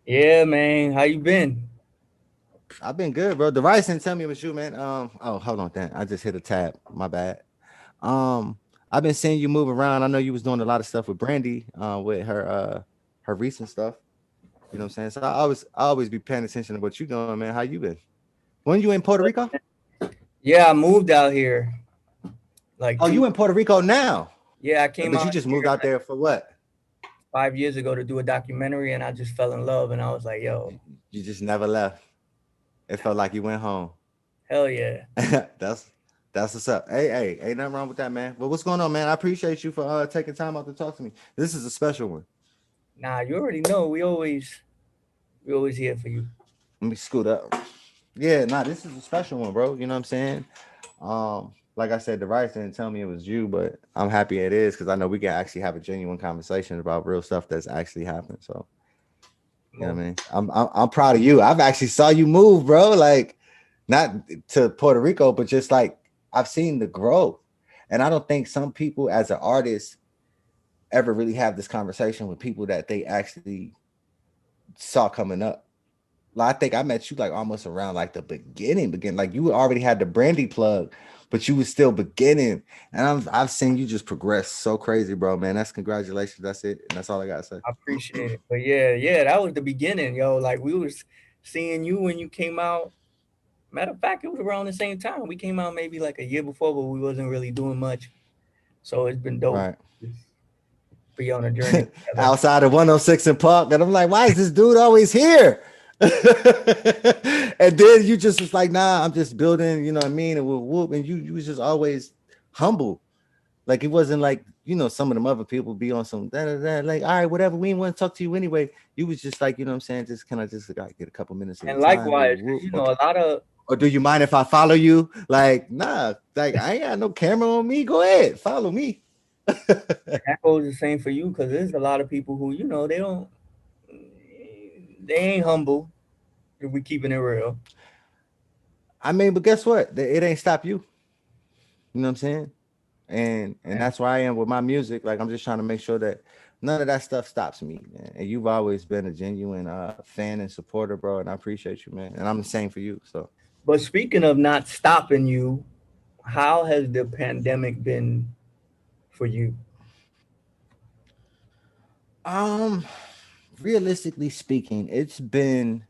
Yeah, man. How you been? I've been good, bro. Device didn't tell me it was you, man. Oh, hold on, then. I just hit a tab. My bad. Um, I've been seeing you move around. I know you was doing a lot of stuff with Brandy, with her recent stuff. You know what I'm saying? So I always be paying attention to what you doing, man. How you been? When you in Puerto Rico? Yeah, I moved out here like Oh, you in Puerto Rico now, yeah, I came but out you just moved here out like there for what? 5 years ago to do a documentary and I just fell in love and I was like, yo, You just never left. It felt like you went home. hell yeah. that's that's what's up. Hey, ain't nothing wrong with that, man. But what's going on, man? I appreciate you for taking time out to talk to me. This is a special one. Nah, you already know we always here for you. Let me scoot up. Yeah, nah, this is a special one, bro. You know what I'm saying? Like I said, the rights didn't tell me it was you, but I'm happy it is because I know we can actually have a genuine conversation about real stuff that's actually happened. So you know what I Most mean? I'm proud of you. I've actually saw you move, bro. Like not to Puerto Rico, but just like I've seen the growth. And I don't think some people as an artist ever really have this conversation with people that they actually saw coming up. Like, I think I met you like almost around like the beginning. Like you already had the brandy plug, but you was still beginning. And I've seen you just progress so crazy, bro. Man, that's congratulations. That's it. And that's all I gotta say. I appreciate it. But yeah, that was the beginning, yo. Like we was seeing you when you came out. Matter of fact, it was around the same time. We came out maybe like a year before, but we wasn't really doing much. So it's been dope Right. to be on a journey together. Outside of 106 and Park, and I'm like, why is this dude always here? And then you just was like, nah, I'm just building, you know what I mean? And whoop, and you was just always humble. Like it wasn't like, some of them other people be on some da, da, da, like, all right, whatever, we didn't want to talk to you anyway. You was just like, you know what I'm saying? Just kind of just like get a couple minutes of your And time. Whoop, likewise, whoop, because whoop. you Or, know, a lot of or do you mind if I follow you? Like, nah, like I ain't got no camera on me. Go ahead, follow me. that goes the same for you because there's a lot of people who, they ain't humble if we keeping it real. I mean, but guess what? It ain't stop you. You know what I'm saying? And And that's where I am with my music. Like I'm just trying to make sure that none of that stuff stops me, man. And you've always been a genuine fan and supporter, bro. And I appreciate you, man. And I'm the same for you. So, but speaking of not stopping you, how has the pandemic been for you? um, realistically speaking, it's been.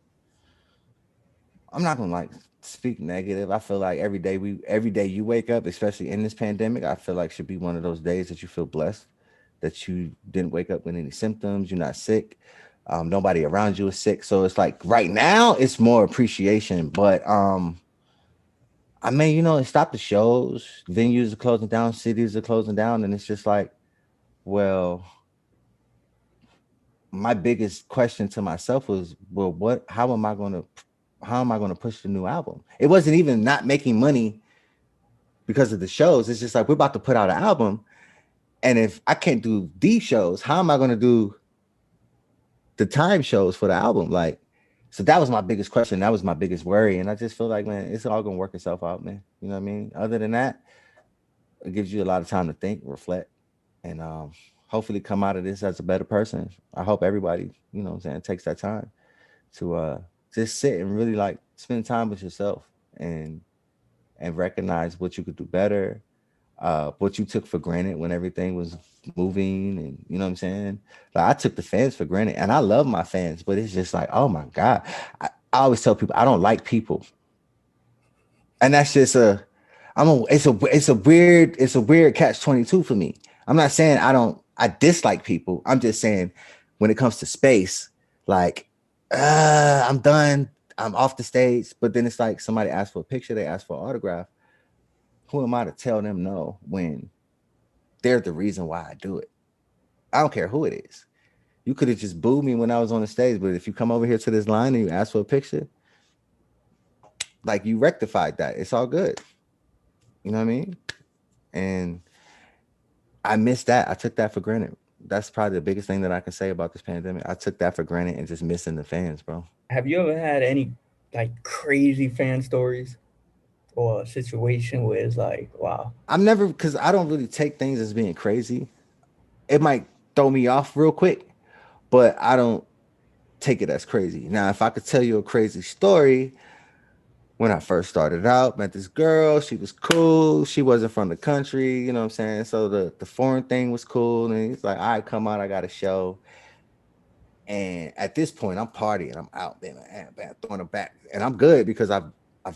I'm not gonna like speak negative. I feel like every day you wake up, especially in this pandemic, I feel like should be one of those days that you feel blessed that you didn't wake up with any symptoms. You're not sick. Nobody around you is sick. So it's like right now it's more appreciation. But I mean, it stopped the shows, venues are closing down, cities are closing down, and it's just like, well, my biggest question to myself was, well, how am I gonna push the new album? It wasn't even not making money because of the shows. It's just like we're about to put out an album, and if I can't do these shows, how am I gonna do the time shows for the album? Like, so that was my biggest question. That was my biggest worry, and I just feel like, man, it's all gonna work itself out, man. You know what I mean? Other than that, it gives you a lot of time to think, reflect, and hopefully come out of this as a better person. I hope everybody, what I'm saying, takes that time to just sit and really like spend time with yourself and recognize what you could do better, what you took for granted when everything was moving, and you know what I'm saying. Like I took the fans for granted, and I love my fans, but it's just like, oh my god, I always tell people I don't like people, and that's just it's a weird catch 22 for me. I'm not saying I dislike people. I'm just saying when it comes to space, like I'm done. I'm off the stage. But then it's like somebody asks for a picture, they ask for an autograph. Who am I to tell them no when they're the reason why I do it? I don't care who it is. You could have just booed me when I was on the stage, but if you come over here to this line and you ask for a picture, like you rectified that. It's all good. You know what I mean? And I missed that. I took that for granted. That's probably the biggest thing that I can say about this pandemic. I took that for granted and just missing the fans, bro. Have you ever had any like crazy fan stories or a situation where it's like, wow, I'm never because I don't really take things as being crazy. It might throw me off real quick, but I don't take it as crazy. Now, if I could tell you a crazy story, when I first started out, met this girl. She was cool. She wasn't from the country, you know what I'm saying? So the foreign thing was cool. And he's like, all right, come out, I got a show. And at this point, I'm partying. I'm out there, man, throwing it back. And I'm good because I've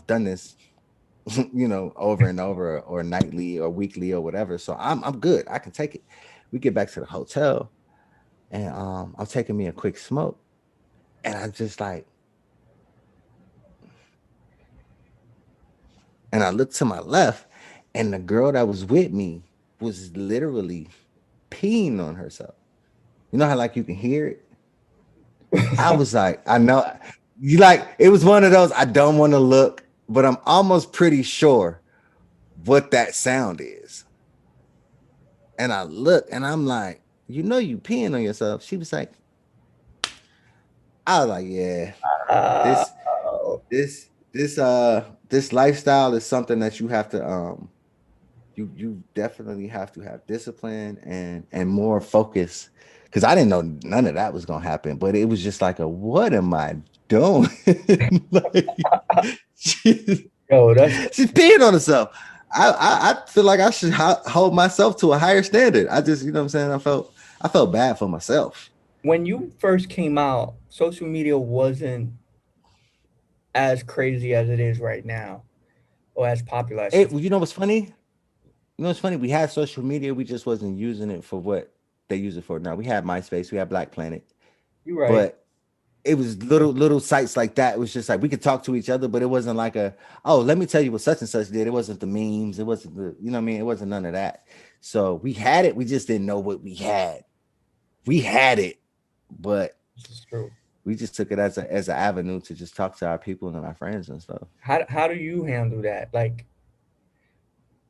done this, over and over, or nightly or weekly or whatever. So I'm good. I can take it. We get back to the hotel, and I'm taking me a quick smoke. And I just like, and I looked to my left, and the girl that was with me was literally peeing on herself. You know how like you can hear it? I was like, I know you like it was one of those I don't want to look, but I'm almost pretty sure what that sound is. And I look and I'm like, you peeing on yourself. She was like, I was like, yeah, Uh, this this lifestyle is something that you have to you definitely have to have discipline and more focus, because I didn't know none of that was gonna happen, but it was just like a what am I doing? Like, she, yo, that's she's peeing on herself. I feel like I should hold myself to a higher standard. I just, you know what I'm saying, I felt bad for myself. when you first came out, social media wasn't as crazy as it is right now, or as popular, I should It say. you know what's funny? What's funny? We had social media, we just wasn't using it for what they use it for now. We had MySpace, we had Black Planet, You're right. but it was little sites like that. It was just like we could talk to each other, but it wasn't like a, oh, let me tell you what such and such did. It wasn't the memes. It wasn't the, you know what I mean? It wasn't none of that. So we had it. We just didn't know what we had. We had it, but This is true. we just took it as an avenue to just talk to our people and our friends and stuff. How do you handle that? Like,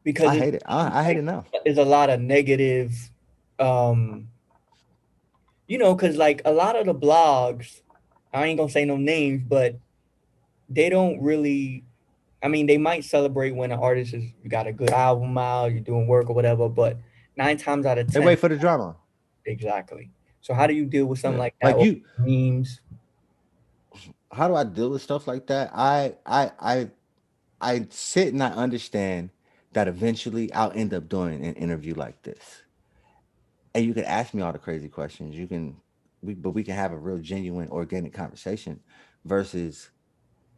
because I hate it. I hate it now. there's a lot of negative, um, because like a lot of the blogs, I ain't gonna say no names, but they don't really. I mean, they might celebrate when an artist is you got a good album out, you're doing work or whatever, but 9 times out of They 10, wait for the drama. exactly. So how do you deal with something Yeah. like that Like or you, memes? how do I deal with stuff like that? I sit and I understand that eventually I'll end up doing an interview like this. And you can ask me all the crazy questions. But we can have a real genuine organic conversation versus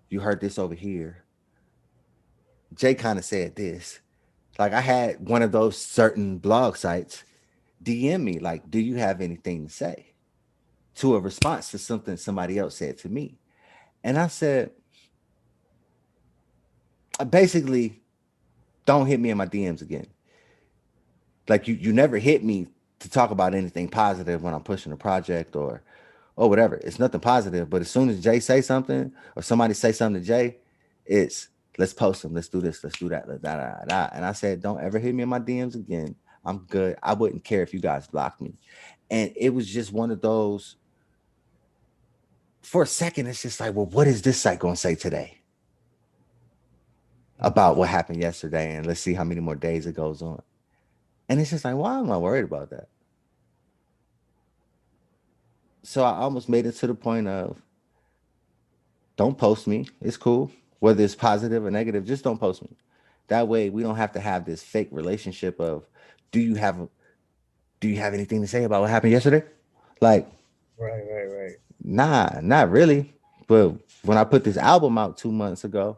you heard this over here. Jay kind of said this. Like I had one of those certain blog sites DM me like, "Do you have anything to say?" to a response to something somebody else said to me. And I said, basically, don't hit me in my DMs again. Like you never hit me to talk about anything positive when I'm pushing a project or whatever. It's nothing positive. But as soon as Jay say something or somebody say something to Jay, it's let's post them, let's do this, let's do that, da, da, da, da. And I said, don't ever hit me in my DMs again. I'm good. I wouldn't care if you guys blocked me. And it was just one of those. For a second, it's just like, well, what is this site gonna say today about what happened yesterday? And let's see how many more days it goes on. And it's just like, why am I worried about that? So I almost made it to the point of don't post me. It's cool. Whether it's positive or negative, just don't post me. That way we don't have to have this fake relationship of do you have do you have anything to say about what happened yesterday? Like, Right, right, right. nah, not really. But when I put this album out 2 months ago,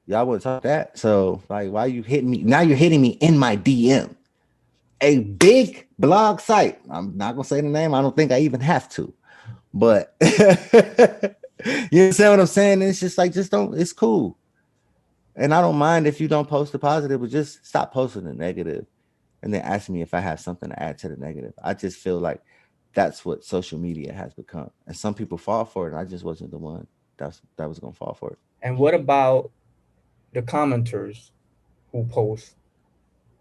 y'all wouldn't talk that. So like why you hitting me? Now you're hitting me in my DM. A big blog site. I'm not gonna say the name. I don't think I even have to. But you understand what I'm saying? It's just like just don't. It's cool, and I don't mind if you don't post the positive, but just stop posting the negative, and then ask me if I have something to add to the negative. I just feel like that's what social media has become, and some people fall for it. And I just wasn't the one that was gonna fall for it. And what about the commenters who post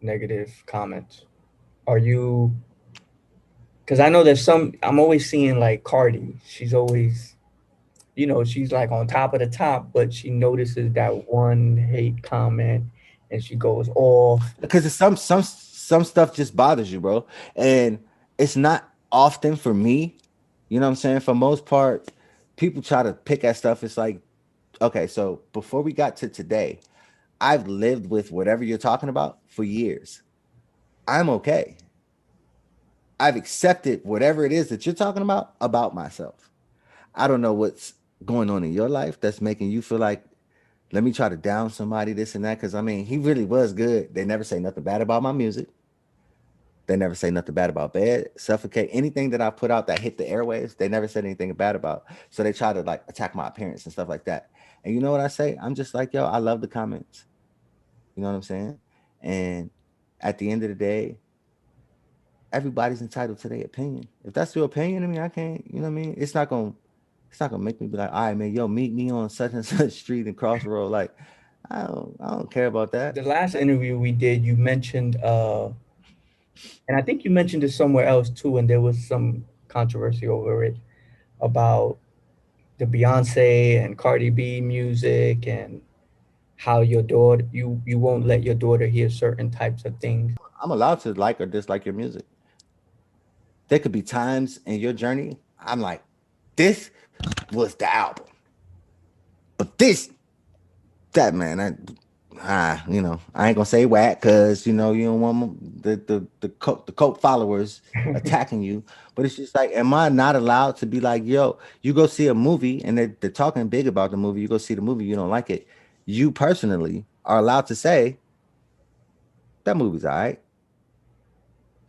negative comments? Are you, because I know there's some, I'm always seeing like Cardi. She's always, she's like on top of the top, but she notices that one hate comment and she goes off. Because it's some stuff just bothers you, bro, and it's not often for me. You know what I'm saying? For most part, People try to pick at stuff. It's like, okay, so before we got to today, I've lived with whatever you're talking about for years. I'm okay. I've accepted whatever it is that you're talking about myself. I don't know what's going on in your life that's making you feel like, let me try to down somebody, this and that. Because I mean, he really was good. They never say nothing bad about my music. They never say nothing bad about Bad, Suffocate, anything that I put out that hit the airwaves. They never said anything bad about. So they try to like attack my appearance and stuff like that. And you know what I say? I'm just like, yo, I love the comments. You know what I'm saying? And at the end of the day, everybody's entitled to their opinion. If that's your opinion, I mean, I can't. You know what I mean? It's not gonna make me be like, all right, man, yo, meet me on such and such street and crossroad. Like, I don't care about that. The last interview we did, you mentioned, and I think you mentioned it somewhere else too, and there was some controversy over it about the Beyonce and Cardi B music and how your daughter you won't let your daughter hear certain types of things. I'm allowed to like or dislike your music. There could be times in your journey I'm like, this was the album, but this that man, I ain't gonna say whack because you don't want the cult followers attacking you. But it's just like, am I not allowed to be like, yo, you go see a movie and they're talking big about the movie. You go see the movie, you don't like it. You personally are allowed to say that movie's all right.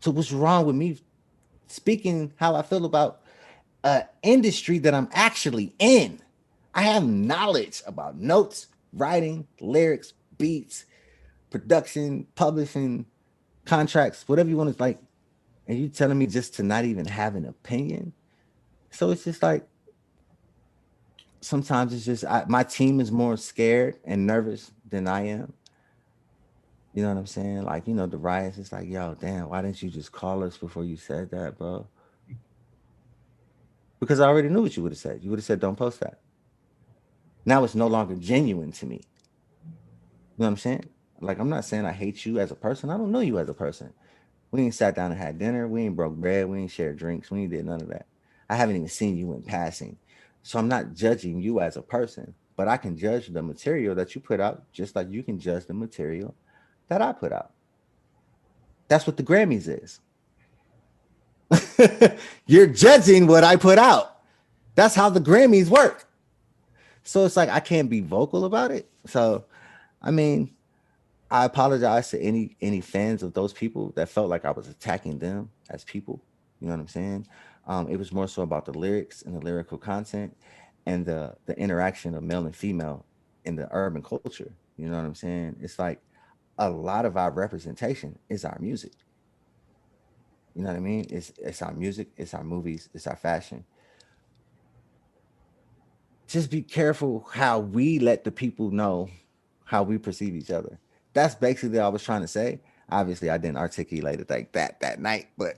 So what's wrong with me speaking how I feel about an industry that I'm actually in? I have knowledge about notes, writing, lyrics, beats, production, publishing, contracts, whatever you want to like, and you telling me just to not even have an opinion. So it's just like sometimes it's just my team is more scared and nervous than I am. You know what I'm saying? Like, the riots, it's like, yo, damn, why didn't you just call us before you said that, bro? Because I already knew what you would have said. You would have said, don't post that. Now it's no longer genuine to me. You know what I'm saying? Like, I'm not saying I hate you as a person. I don't know you as a person. We ain't sat down and had dinner. We ain't broke bread. We ain't shared drinks. We ain't did none of that. I haven't even seen you in passing. So I'm not judging you as a person, but I can judge the material that you put out just like you can judge the material that I put out. That's what the Grammys is. You're judging what I put out. That's how the Grammys work. So it's like I can't be vocal about it. So I mean, I apologize to any fans of those people that felt like I was attacking them as people. You know what I'm saying? It was more so about the lyrics and the lyrical content and the interaction of male and female in the urban culture. You know what I'm saying? It's like a lot of our representation is our music. You know what I mean? It's our music, it's our movies, it's our fashion. Just be careful how we let the people know how we perceive each other. That's basically what I was trying to say. Obviously, I didn't articulate it like that night, but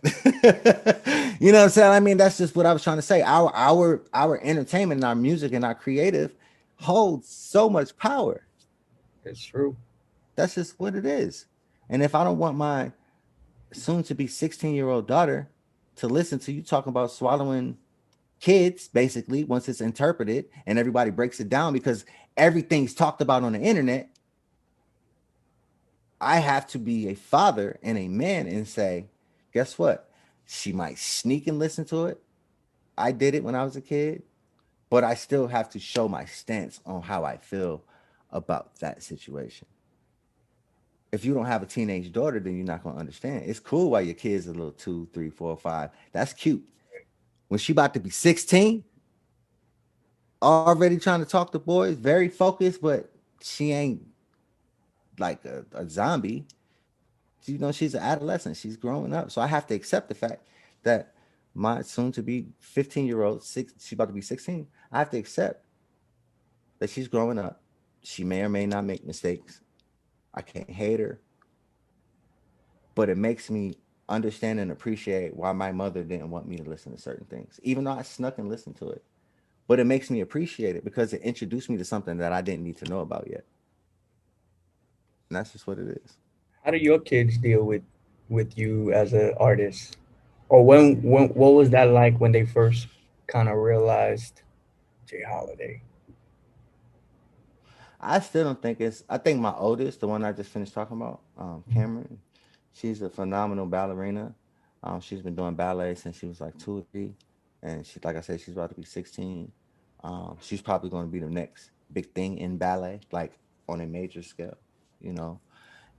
you know what I'm saying. I mean, that's just what I was trying to say. Our entertainment, and our music, and our creative holds so much power. It's true. That's just what it is. And if I don't want my soon to be 16-year-old daughter to listen to you talking about swallowing kids, basically, once it's interpreted and everybody breaks it down because everything's talked about on the internet, I have to be a father and a man and say, guess what? She might sneak and listen to it. I did it when I was a kid, but I still have to show my stance on how I feel about that situation. If you don't have a teenage daughter, then you're not gonna understand. It's cool while your kid's a little 2, 3, 4, 5. That's cute. When she about to be 16, already trying to talk to boys, very focused, but she ain't like a zombie. She's an adolescent. She's growing up. So I have to accept the fact that my soon to be 15-year-old, she's about to be 16. I have to accept that she's growing up. She may or may not make mistakes. I can't hate her, but it makes me understand and appreciate why my mother didn't want me to listen to certain things, even though I snuck and listened to it. But it makes me appreciate it because it introduced me to something that I didn't need to know about yet. And that's just what it is. How do your kids deal with you as an artist? Or when what was that like when they first kind of realized J Holiday. I still don't think it's. I think my oldest, the one I just finished talking about, Cameron, she's a phenomenal ballerina. She's been doing ballet since she was like 2 or 3, and she, like I said, she's about to be 16. She's probably going to be the next big thing in ballet, like on a major scale, you know.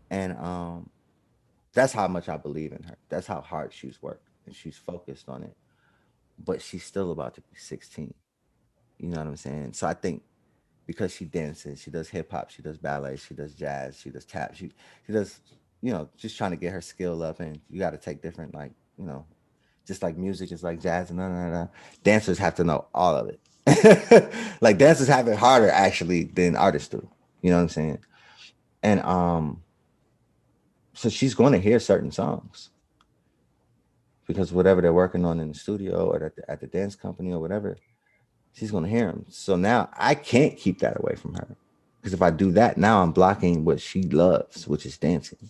And that's how much I believe in her. That's how hard she's worked and she's focused on it. But she's still about to be 16. You know what I'm saying? So I think because she dances, she does hip hop, she does ballet, she does jazz, she does tap, she does, just trying to get her skill up. And you got to take different, like, just like music is like jazz and dancers have to know all of it. Like dancers have it harder actually than artists do. You know what I'm saying? And so she's going to hear certain songs because whatever they're working on in the studio or at the dance company or whatever, she's going to hear them. So now I can't keep that away from her because if I do that, now I'm blocking what she loves, which is dancing.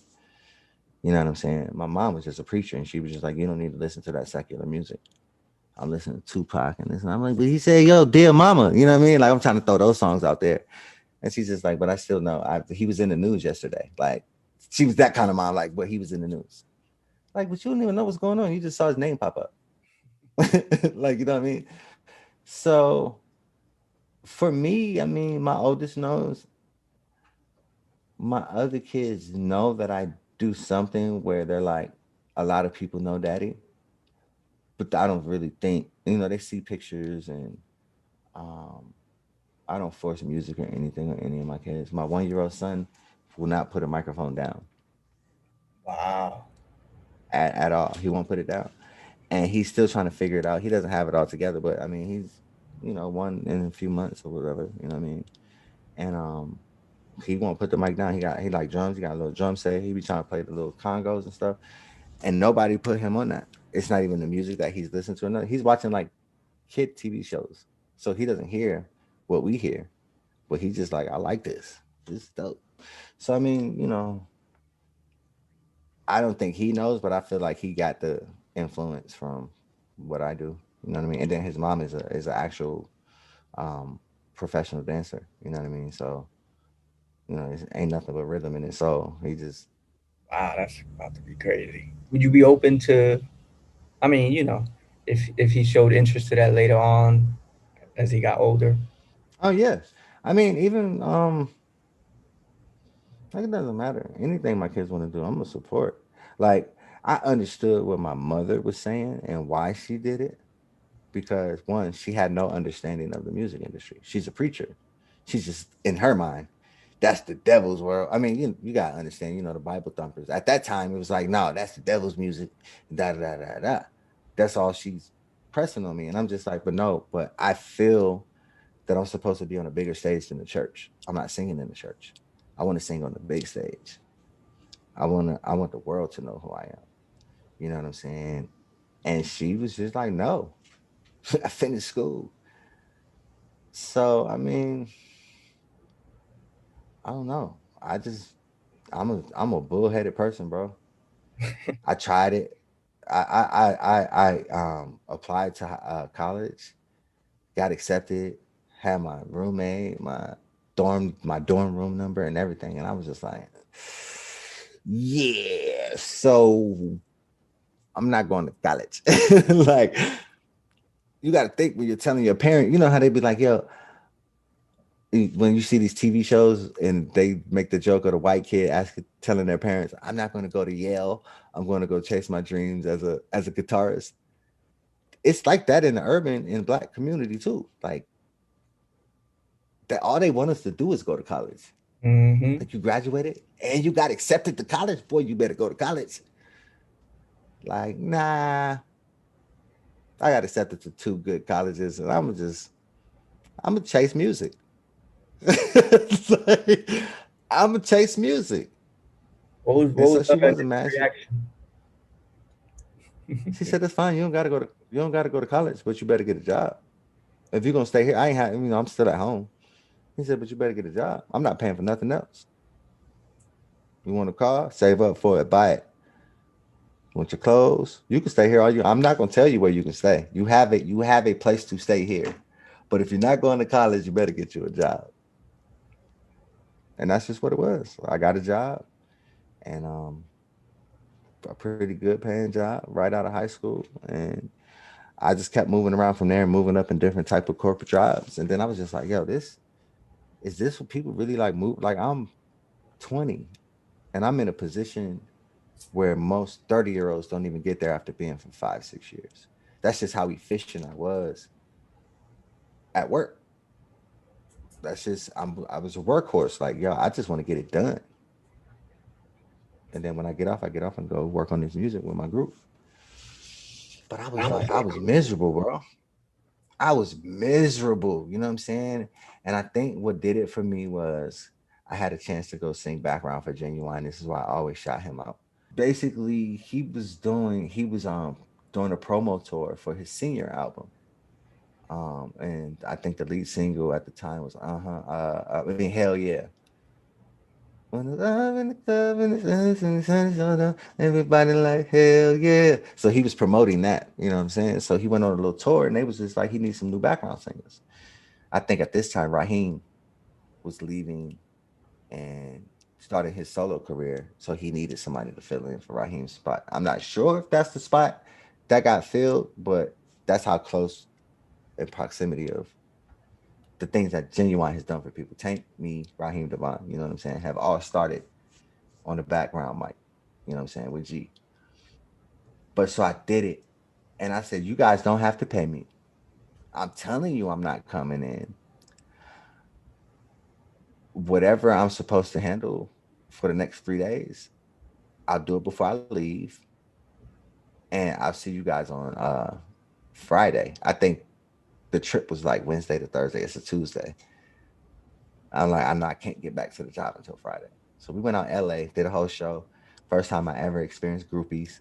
You know what I'm saying? My mom was just a preacher and she was just like, you don't need to listen to that secular music. I'm listening to Tupac and this. And I'm like, but he said, yo, dear mama. You know what I mean? Like, I'm trying to throw those songs out there. And she's just like, but I still know. He was in the news yesterday. Like, she was that kind of mom, like, but he was in the news. Like, but you don't even know what's going on. You just saw his name pop up. Like, you know what I mean? So for me, I mean, my oldest knows. My other kids know that I do something where they're like, a lot of people know daddy, but I don't really think, they see pictures and um, I don't force music or anything on any of my kids. My 1-year-old son will not put a microphone down Wow. at all. He won't put it down. And he's still trying to figure it out. He doesn't have it all together, but I mean, he's, one in a few months or whatever, you know what I mean? And he won't put the mic down. He like drums. He got a little drum set. He be trying to play the little congos and stuff. And nobody put him on that. It's not even the music that he's listening to. Another. He's watching like kid TV shows, so he doesn't hear what we hear. But he's just like, I like this. This is dope. So I mean, I don't think he knows, but I feel like he got the influence from what I do. You know what I mean? And then his mom is an actual um, professional dancer. You know what I mean? So it ain't nothing but rhythm in it. So he just Wow, that's about to be crazy. Would you be open to, I mean, if he showed interest to that later on as he got older? oh yes. I mean, even like it doesn't matter. Anything my kids want to do, I'm gonna support. Like I understood what my mother was saying and why she did it because one, she had no understanding of the music industry. She's a preacher. She's just in her mind. That's the devil's world. I mean, you gotta understand. The Bible thumpers. At that time, it was like, no, that's the devil's music. Da da da da. That's all she's pressing on me, and I'm just like, but no. But I feel that I'm supposed to be on a bigger stage than the church. I'm not singing in the church. I want to sing on the big stage. I want the world to know who I am. You know what I'm saying? And she was just like, no. I finished school. So I mean, I don't know. I'm a bullheaded person, bro. I tried it. I applied to college, got accepted, had my roommate, my dorm room number and everything, and I was just like, yeah. So I'm not going to college. Like you got to think when you're telling your parent, you know how they be like, yo, when you see these TV shows and they make the joke of the white kid telling their parents, "I'm not going to go to Yale. I'm going to go chase my dreams as a guitarist." It's like that in the urban and black community too. Like that, all they want us to do is go to college. Mm-hmm. Like you graduated and you got accepted to college, boy, you better go to college. Like, nah, I got accepted to 2 good colleges, and I'm gonna chase music. Like, I'm gonna chase music. What And was so she wasn't his mad. reaction? She said, "That's fine. You don't gotta go to college, but you better get a job. If you're gonna stay here, I ain't have. I'm still at home." He said, "But you better get a job. I'm not paying for nothing else. You want a car? Save up for it. Buy it. Want your clothes? You can stay here all you. I'm not gonna tell you where you can stay. You have it. You have a place to stay here, But if you're not going to college, you better get you a job. And that's just what it was. I got a job, and a pretty good paying job right out of high school, and I just kept moving around from there, moving up in different type of corporate jobs. And then I was just like, yo, this what people really like move? Like I'm 20 and I'm in a position where most 30-year-olds don't even get there after being for 5, 6 years. That's just how efficient I was at work. I was a workhorse. Like, yo, I just want to get it done. And then when I get off and go work on this music with my group. But I was like, I was miserable, bro. I was miserable. You know what I'm saying? And I think what did it for me was I had a chance to go sing background for Ginuwine. This is why I always shout him out. Basically, he was doing a promo tour for his senior album. And I think the lead single at the time was I mean, Hell Yeah. When the love in the club and the sun is on up, everybody like hell yeah. So he was promoting that, you know what I'm saying? So he went on a little tour, and they was just like he needs some new background singers. I think at this time Raheem was leaving and started his solo career, so he needed somebody to fill in for Raheem's spot. I'm not sure if that's the spot that got filled, but that's how close in proximity of the things that Genuine has done for people. Tank, me, Raheem Devon, you know what I'm saying, have all started on the background mic, you know what I'm saying, with G. But so I did it. And I said, you guys don't have to pay me. I'm telling you, I'm not coming in. Whatever I'm supposed to handle for the next 3 days, I'll do it before I leave. And I'll see you guys on Friday. I think the trip was like Wednesday to Thursday. It's a Tuesday. I'm like, I know I can't get back to the job until Friday. So we went out LA, did a whole show. First time I ever experienced groupies.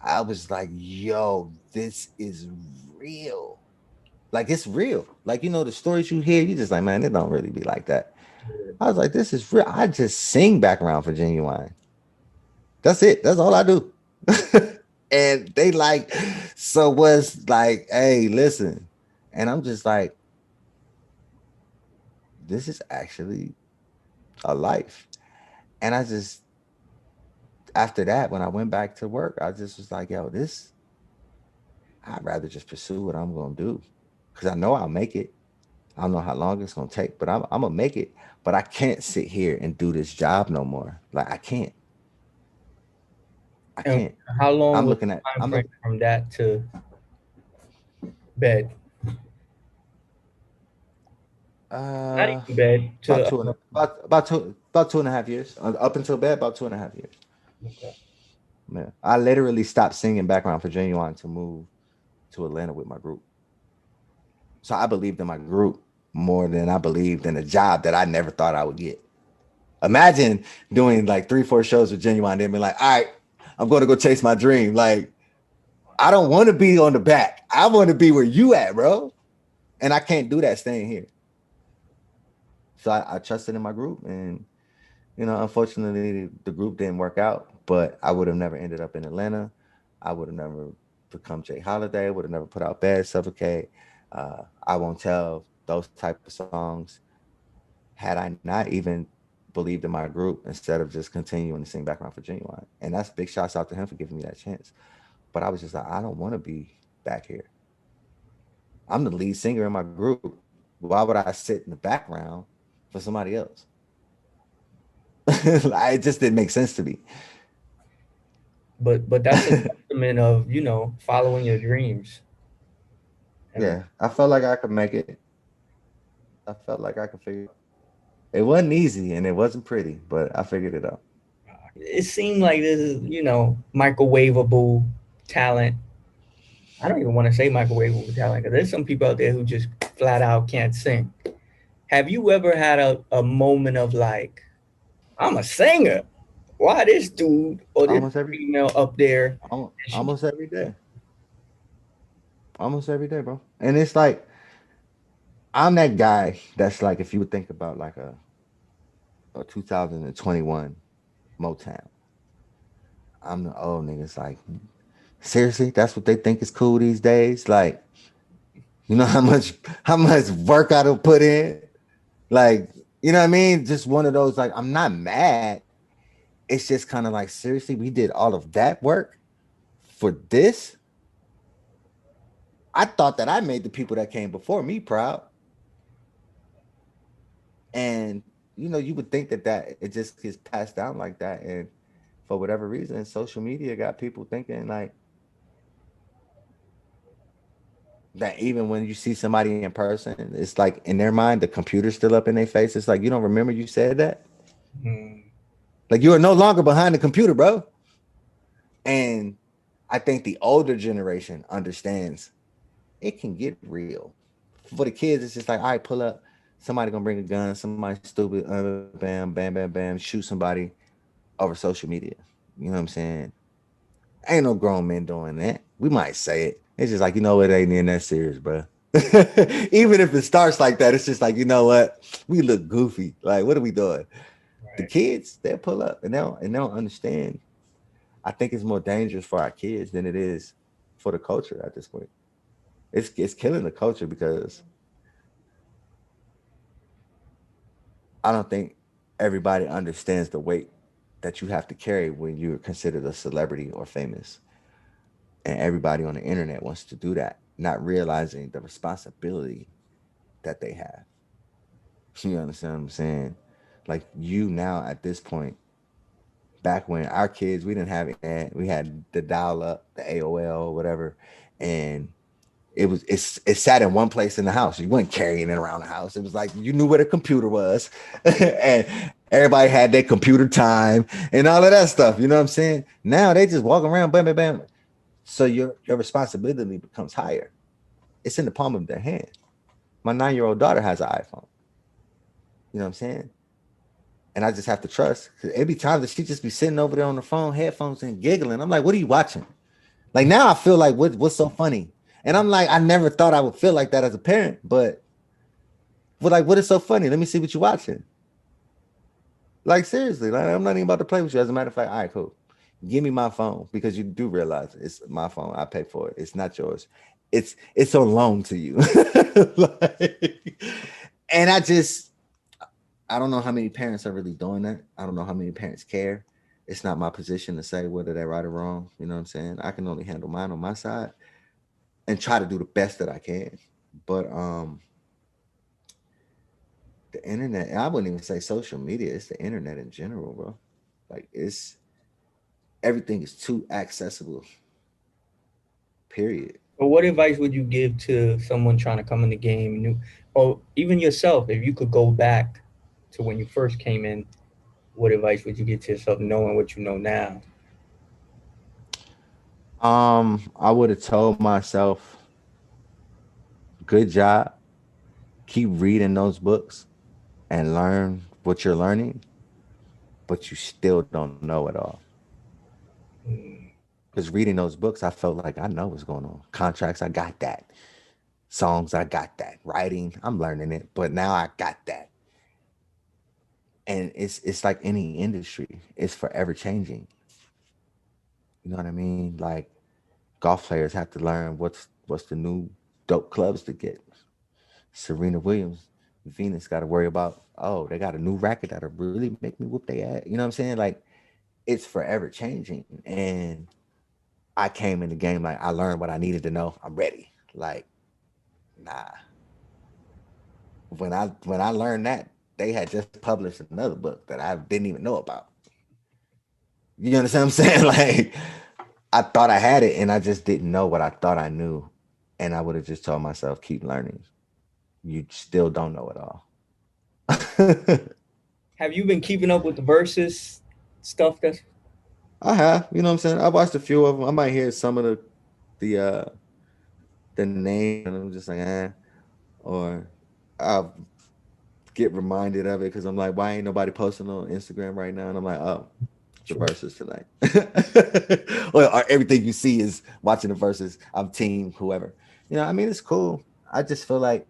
I was like, yo, this is real. Like it's real. Like, you know, the stories you hear, you just like, man, it don't really be like that. I was like, this is real. I just sing background for Genuine. That's it. That's all I do. And they like, so was like, hey, listen. And I'm just like, this is actually a life. And I just, after that, when I went back to work, I just was like, yo, I'd rather just pursue what I'm going to do. Cause I know I'll make it. I don't know how long it's gonna take, but I'm gonna make it. But I can't sit here and do this job no more. Like I can't. I And can't. how long I'm was looking at. the time I'm frame looking from that to bed? Not even bed about to two and about 2.5 years. Up until bed, about 2.5 years. okay. Man, I literally stopped singing background for Genuine to move to Atlanta with my group. So I believed in my group more than I believed in a job that I never thought I would get. Imagine doing like 3, 4 shows with Genuine, then be like, all right, I'm going to go chase my dream. Like I don't want to be on the back. I want to be where you at, bro. And I can't do that staying here. So I trusted in my group, and unfortunately, the group didn't work out. But I would have never ended up in Atlanta. I would have never become Jay Holiday. Would have never put out Bad Suffocate. I won't tell those type of songs had I not even believed in my group instead of just continuing to sing background for Genuine. And that's big shouts out to him for giving me that chance. But I was just like, I don't want to be back here. I'm the lead singer in my group. Why would I sit in the background for somebody else? Like, it just didn't make sense to me. But that's a testament of, following your dreams. And Yeah, I felt like I could make it. I felt like I could figure it out. It wasn't easy and it wasn't pretty, but I figured it out. it seemed like this is, microwavable talent. I don't even want to say microwavable talent because there's some people out there who just flat out can't sing. Have you ever had a moment of like, I'm a singer? Why this dude or this Almost every female up there? And she, almost every day. Almost every day, bro. And it's like I'm that guy that's like if you would think about like a 2021 Motown. I'm the old niggas like seriously, that's what they think is cool these days. Like You know how much work I don't put in. Like, you know what I mean? Just one of those. Like, I'm not mad. It's just kind of like, seriously, we did all of that work for this. I thought that I made the people that came before me proud, and you would think that it just gets passed down like that, and for whatever reason, social media got people thinking like that. Even when you see somebody in person, it's like in their mind the computer's still up in their face. It's like, you don't remember you said that. Mm. Like, you are no longer behind the computer, bro. And I think the older generation understands it can get real. For the kids, it's just like, all right, pull up. Somebody gonna bring a gun. Somebody stupid. Bam, bam, bam, bam. Shoot somebody over social media. You know what I'm saying? Ain't no grown men doing that. We might say it. It's just like, it ain't in that serious, bro. Even if it starts like that, it's just like, you know what? We look goofy. Like, what are we doing? The Right. kids, they'll pull up and they don't understand. I think it's more dangerous for our kids than it is for the culture at this point. It's killing the culture because I don't think everybody understands the weight that you have to carry when you're considered a celebrity or famous. And everybody on the internet wants to do that, not realizing the responsibility that they have. You understand what I'm saying? Like, you now at this point, back when our kids, we didn't have internet, we had the dial up, the AOL, whatever, and it sat in one place in the house. You weren't carrying it around the house. It was like you knew where the computer was, and everybody had their computer time and all of that stuff. You know what I'm saying? Now they just walk around, bam, bam, bam. So your responsibility becomes higher. It's in the palm of their hand. My 9-year-old daughter has an iPhone. You know what I'm saying? And I just have to trust. Cause every time that she just be sitting over there on the phone, headphones and giggling. I'm like, what are you watching? Like, now I feel like what's so funny? And I'm like, I never thought I would feel like that as a parent, but like, what is so funny? Let me see what you're watching. Like, seriously, like, I'm not even about to play with you. As a matter of fact, all right, cool. Give me my phone because you do realize it's my phone. I pay for it. It's not yours. It's on loan to you. Like, and I don't know how many parents are really doing that. I don't know how many parents care. It's not my position to say whether they're right or wrong. You know what I'm saying? I can only handle mine on my side and try to do the best that I can. But the internet, I wouldn't even say social media, it's the internet in general, bro. Like, it's everything is too accessible. Period. But what advice would you give to someone trying to come in the game, new, or even yourself? If you could go back to when you first came in, what advice would you give to yourself, knowing what you know now? I would have told myself, good job. Keep reading those books and learn what you're learning, but you still don't know it all. Mm. Because reading those books, I felt like I know what's going on. Contracts, I got that. Songs, I got that. Writing, I'm learning it, but now I got that. And it's like any industry, it's forever changing. You know what I mean? Like, golf players have to learn what's the new dope clubs to get. Serena Williams, Venus got to worry about, oh, they got a new racket that'll really make me whoop their ass. You know what I'm saying? Like, it's forever changing. And I came in the game like I learned what I needed to know. I'm ready. Like, nah. When I learned that, they had just published another book that I didn't even know about. You understand what I'm saying? Like, I thought I had it and I just didn't know what I thought I knew. And I would have just told myself, keep learning. You still don't know it all. Have you been keeping up with the versus stuff? That's I have, you know what I'm saying? I watched a few of them. I might hear some of the name and I'm just like, or I'll get reminded of it because I'm like, why ain't nobody posting on Instagram right now? And I'm like, oh, the true. verses tonight. or everything you see is watching the verses. I'm team whoever. I mean, it's cool. I just feel like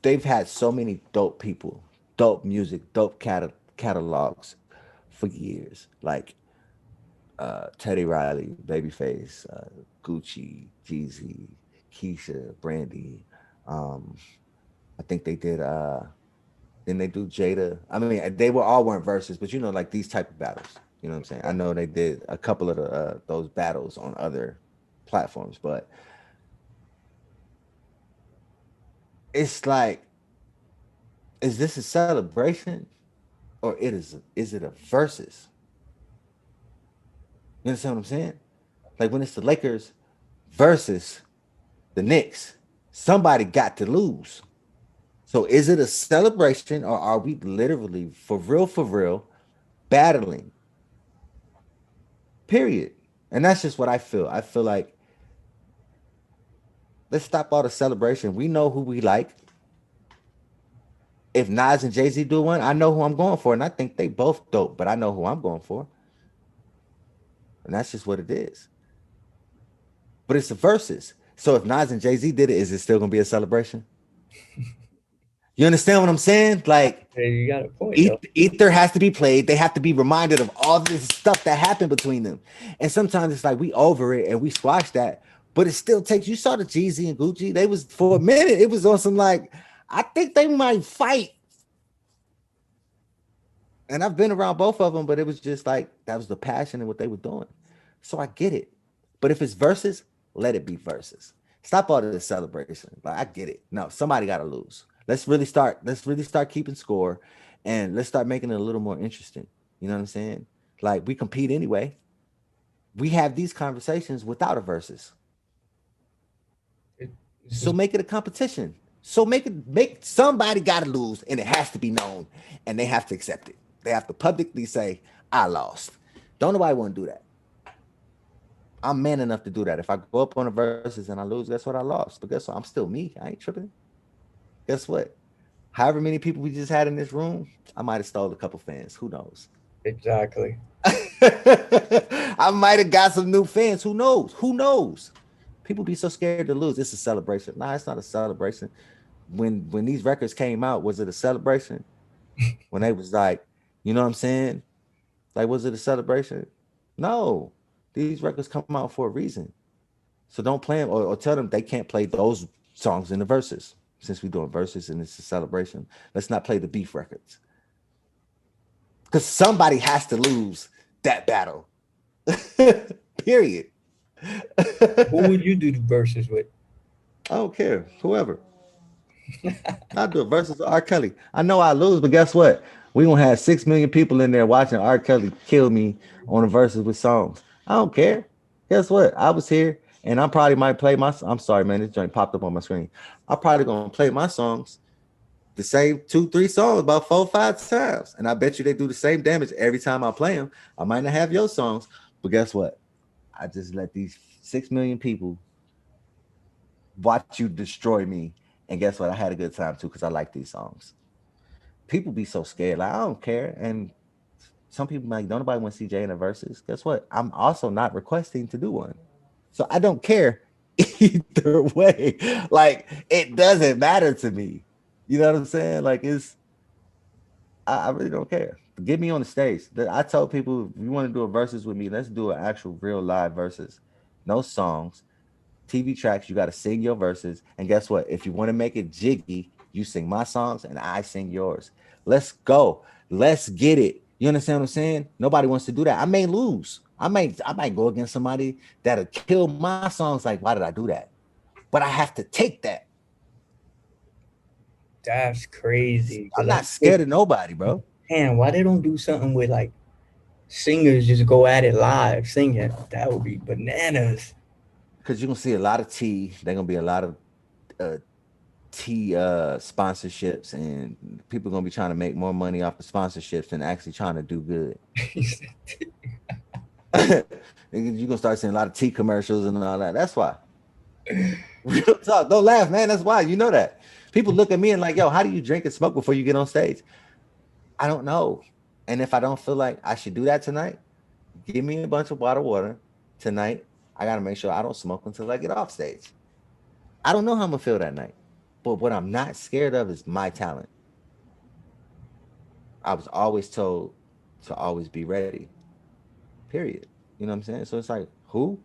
they've had so many dope people, dope music, dope catalogs for years. Like, Teddy Riley, Babyface, Gucci, Jeezy, Keisha, Brandy. Um, I think they did. Then they do Jada. I mean, they were all weren't verses, but you know, like these type of battles. You know what I'm saying? I know they did a couple of those battles on other platforms, but it's like, is this a celebration or is it a versus? You understand what I'm saying? Like when it's the Lakers versus the Knicks, somebody got to lose. So is it a celebration or are we literally for real battling? Period. And that's just what I feel. I feel like let's stop all the celebration. We know who we like. If Nas and Jay Z do one, I know who I'm going for, and I think they both dope. But I know who I'm going for, and that's just what it is. But it's a versus. So if Nas and Jay Z did it, is it still gonna be a celebration? You understand what I'm saying? Like Hey, you got a point though. Ether has to be played. They have to be reminded of all this stuff that happened between them. And sometimes it's like we over it and we squash that, but it still takes. You saw the Jeezy and Gucci. They was for a minute. It was on some like I think they might fight. And I've been around both of them, but it was just like that was the passion and what they were doing. So I get it. But if it's verses, let it be verses. Stop all this celebration. Like I get it. No, somebody got to lose. Let's really start. Let's really start keeping score, and let's start making it a little more interesting. You know what I'm saying? Like we compete anyway. We have these conversations without a verses. It, it's So just make it a competition. So make somebody got to lose, and it has to be known, and they have to accept it. They have to publicly say, "I lost." Don't nobody want to do that. I'm man enough to do that. If I go up on the verses and I lose, guess what? I lost. But guess what? I'm still me. I ain't tripping. Guess what? However many people we just had in this room, I might have stole a couple fans. Who knows? exactly. I might have got some new fans. Who knows? Who knows? People be so scared to lose. It's a celebration. Nah, it's not a celebration. When these records came out, was it a celebration? When they was like, you know what I'm saying? Like, was it a celebration? No. These records come out for a reason. So don't play them or tell them they can't play those songs in the verses. Since we're doing verses and it's a celebration, let's not play the beef records. Because somebody has to lose that battle. Period. Who would you do the verses with? I don't care. Whoever. I do it versus R. Kelly. I know I lose, but guess what? We gonna have 6 million people in there watching R. Kelly kill me on the verses with songs. I don't care. Guess what? I was here, and I probably might play my. I'm sorry, man. This joint popped up on my screen. I'm probably gonna play my songs, the same 2, 3 songs, about 4, 5 times, and I bet you they do the same damage every time I play them. I might not have your songs, but guess what? I just let these 6 million people watch you destroy me. And guess what? I had a good time too because I like these songs. People be so scared. Like, I don't care. And some people like, don't nobody want to see Jay in the verses. Guess what? I'm also not requesting to do one. So I don't care either way. Like, it doesn't matter to me. You know what I'm saying? Like, I really don't care. Get me on the stage. I told people, if you want to do a verses with me, let's do an actual real live verses. No songs, TV tracks, you got to sing your verses. And guess what? If you want to make it jiggy, you sing my songs and I sing yours. Let's go. Let's get it. You understand what I'm saying? Nobody wants to do that. I may lose. I might go against somebody that'll kill my songs. Like, why did I do that? But I have to take that. That's crazy. I'm Cause not scared of nobody, bro. man, why they don't do something with like singers just go at it live singing? That would be bananas. Because you're gonna see a lot of T. They're gonna be a lot of uh, T sponsorships, and people gonna be trying to make more money off the sponsorships than actually trying to do good. You're gonna start seeing a lot of tea commercials and all that. That's why. Real talk. Don't laugh, man. That's why. You know that. People look at me and like, yo, how do you drink and smoke before you get on stage? I don't know. And if I don't feel like I should do that tonight, give me a bunch of bottled water tonight. I gotta make sure I don't smoke until I get off stage. I don't know how I'm gonna feel that night. But what I'm not scared of is my talent. I was always told to always be ready. Period. You know what I'm saying? So it's like, who?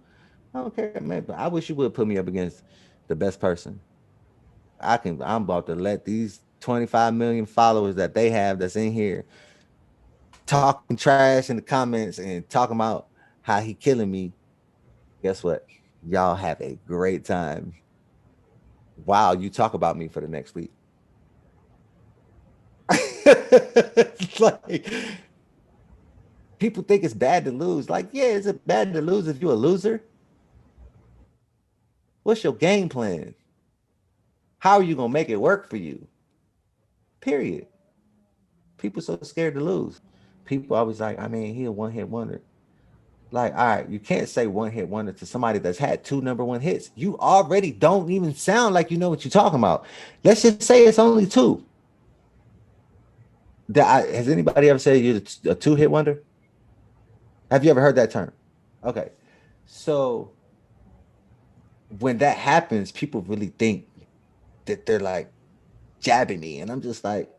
I don't care, man. But I wish you would put me up against the best person. I'm about to let these 25 million followers that they have that's in here talking trash in the comments and talking about how he killing me. Guess what? Y'all have a great time. Wow, you talk about me for the next week. It's like people think it's bad to lose. Like, yeah, is it bad to lose if you're a loser? What's your game plan? How are you gonna make it work for you? Period. People so scared to lose. People always like, I mean, he a one hit wonder. Like, all right, you can't say one hit wonder to somebody that's had two number one hits. You already don't even sound like you know what you're talking about. Let's just say it's only two. Has anybody ever said you're a two hit wonder? Have you ever heard that term? Okay. So when that happens, people really think that they're like jabbing me. And I'm just like,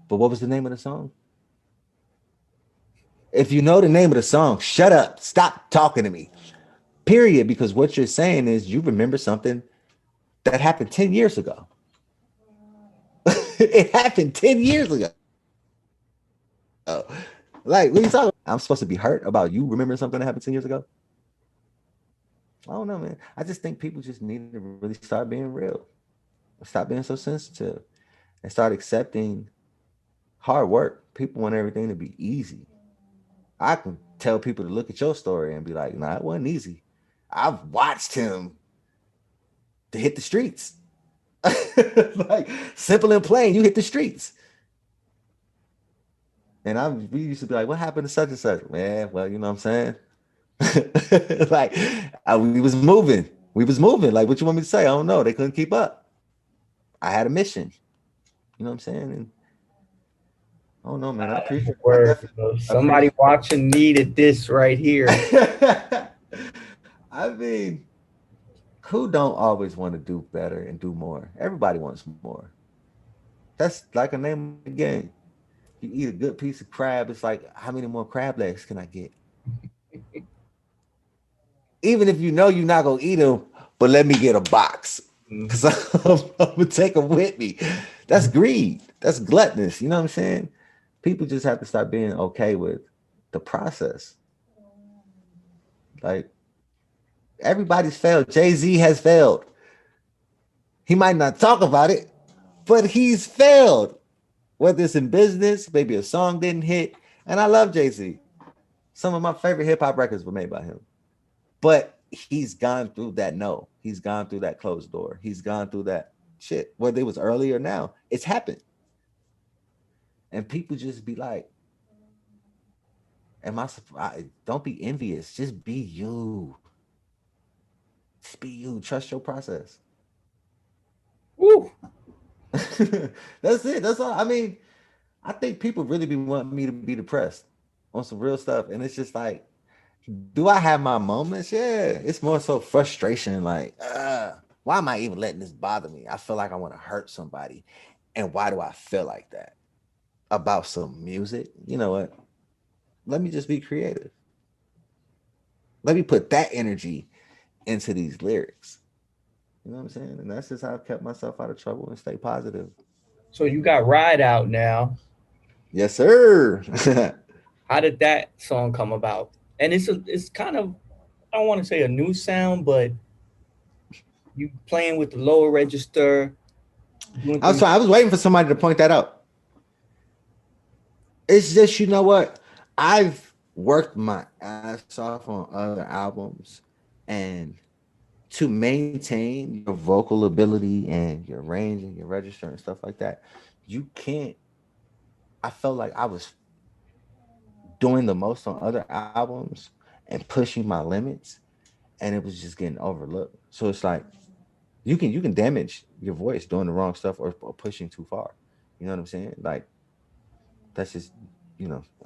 but what was the name of the song? If you know the name of the song, shut up. Stop talking to me. Period. Because what you're saying is you remember something that happened 10 years ago. It happened 10 years ago. Like, what are you talking about? I'm supposed to be hurt about you remembering something that happened 10 years ago? I don't know, man. I just think people just need to really start being real. Stop being so sensitive and start accepting hard work. People want everything to be easy. I can tell people to look at your story and be like, nah, it wasn't easy. I've watched him to hit the streets. Like simple and plain, you hit the streets. And we used to be like, what happened to such and such? Man, well, you know what I'm saying? Like we was moving. We was moving. Like, what you want me to say? I don't know. They couldn't keep up. I had a mission. You know what I'm saying? And I don't know, man. I Where definitely somebody appreciate. watching needed this right here. I mean, who don't always want to do better and do more? Everybody wants more. That's like a name of the game. You eat a good piece of crab, it's like, how many more crab legs can I get? Even if you know you're not gonna eat them, but let me get a box because Mhm. I'm gonna take them with me. That's greed. That's gluttonous. You know what I'm saying? People just have to start being okay with the process. Like, everybody's failed. Jay-Z has failed. He might not talk about it, but he's failed. Whether it's in business, maybe a song didn't hit. And I love Jay-Z. Some of my favorite hip hop records were made by him. But he's gone through that no. He's gone through that closed door. He's gone through that shit. Whether it was early or now, it's happened. And people just be like, am I surprised? Don't be envious. Just be you. Just be you. Trust your process. Woo. That's it. That's all. I mean, I think people really be wanting me to be depressed on some real stuff. And it's just like, do I have my moments? Yeah. It's more so frustration. Like, why am I even letting this bother me? I feel like I want to hurt somebody. And why do I feel like that? About some music? You know what? Let me just be creative. Let me put that energy into these lyrics. You know what I'm saying? And that's just how I've kept myself out of trouble and stay positive. So you got Ride Out now. Yes, sir. How did that song come about? And it's kind of, I don't want to say a new sound, but you playing with the lower register, doing things. I was waiting for somebody to point that out. It's just, you know what? I've worked my ass off on other albums, and to maintain your vocal ability and your range and your register and stuff like that, you can't. I felt like I was doing the most on other albums and pushing my limits, and it was just getting overlooked. So it's like you can damage your voice doing the wrong stuff or pushing too far. You know what I'm saying? Like, that's just,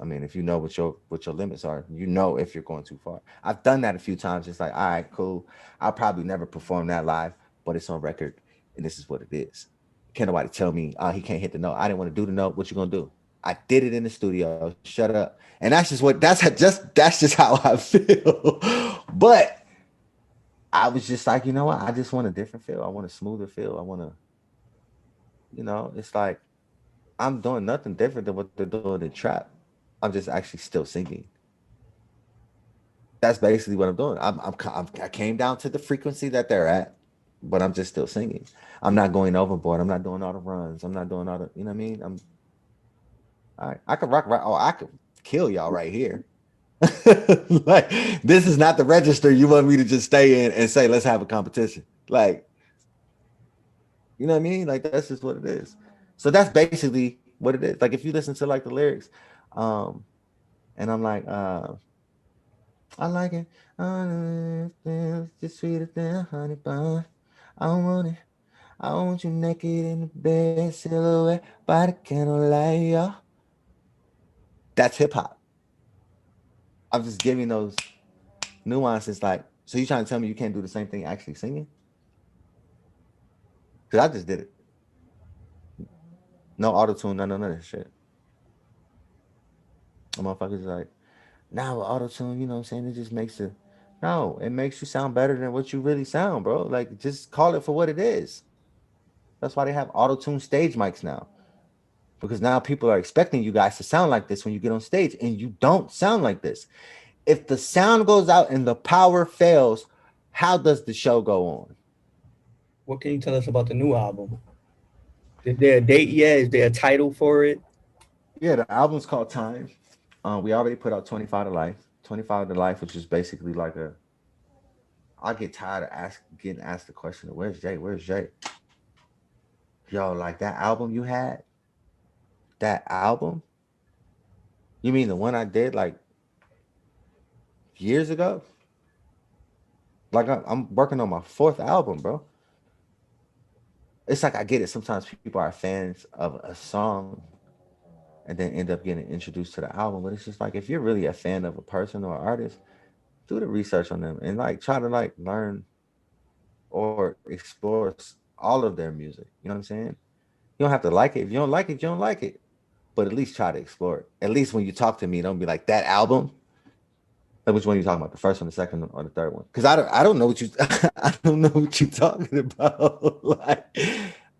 I mean, if you know what your limits are, you know if you're going too far. I've done that a few times. It's like, all right, cool. I'll probably never perform that live, but it's on record, and this is what it is. Can't nobody tell me, he can't hit the note. I didn't want to do the note. What you gonna do? I did it in the studio. Shut up. And that's just how I feel. But I was just like, you know what? I just want a different feel. I want a smoother feel. I want to, it's like I'm doing nothing different than what they're doing in trap. I'm just actually still singing. That's basically what I'm doing. I came down to the frequency that they're at, but I'm just still singing. I'm not going overboard. I'm not doing all the runs. I'm not doing all the, you know what I mean? I could rock right. Oh, I could kill y'all right here. Like this is not the register you want me to just stay in and say let's have a competition. Like, you know what I mean? Like that's just what it is. So that's basically what it is. Like if you listen to like the lyrics, um, and I'm like, I like it. Just sweeter than honey bun. I want it. I want you naked in the bed, silhouette by the candlelight, y'all. That's hip hop. I'm just giving those nuances. Like, so you trying to tell me you can't do the same thing actually singing? Because I just did it. No auto tune, none of that shit. The motherfuckers like, nah, with auto tune, you know what I'm saying? It just makes it. No, it makes you sound better than what you really sound, bro. Like, just call it for what it is. That's why they have auto tune stage mics now. Because now people are expecting you guys to sound like this when you get on stage, and you don't sound like this. If the sound goes out and the power fails, how does the show go on? What can you tell us about the new album? Is there a date yet? Is there a title for it? Yeah, the album's called Time. We already put out 25 to Life. 25 to Life, which is basically like a. I get tired of getting asked the question, "Where's Jay? Where's Jay?" Yo, like that album you had, that album. You mean the one I did like years ago? Like I'm working on my fourth album, bro. It's like I get it. Sometimes people are fans of a song and then end up getting introduced to the album, but it's just like if you're really a fan of a person or artist, do the research on them and like try to like learn or explore all of their music. You know what I'm saying? You don't have to like it. If you don't like it, you don't like it. But at least try to explore it. At least when you talk to me, don't be like that album. Like which one are you talking about? The first one, the second, or the third one? Because I don't know what you I don't know what you're talking about. Like,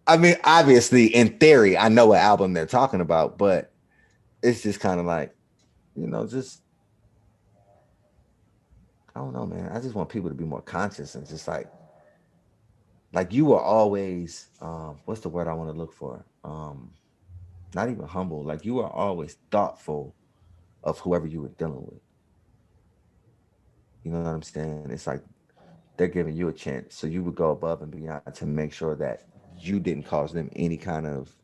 I mean, obviously, in theory, I know what album they're talking about, but it's just kind of like, just I don't know, man. I just want people to be more conscious and just like you were always what's the word I want to look for? Not even humble. Like you were always thoughtful of whoever you were dealing with. You know what I'm saying? It's like they're giving you a chance, so you would go above and beyond to make sure that you didn't cause them any kind of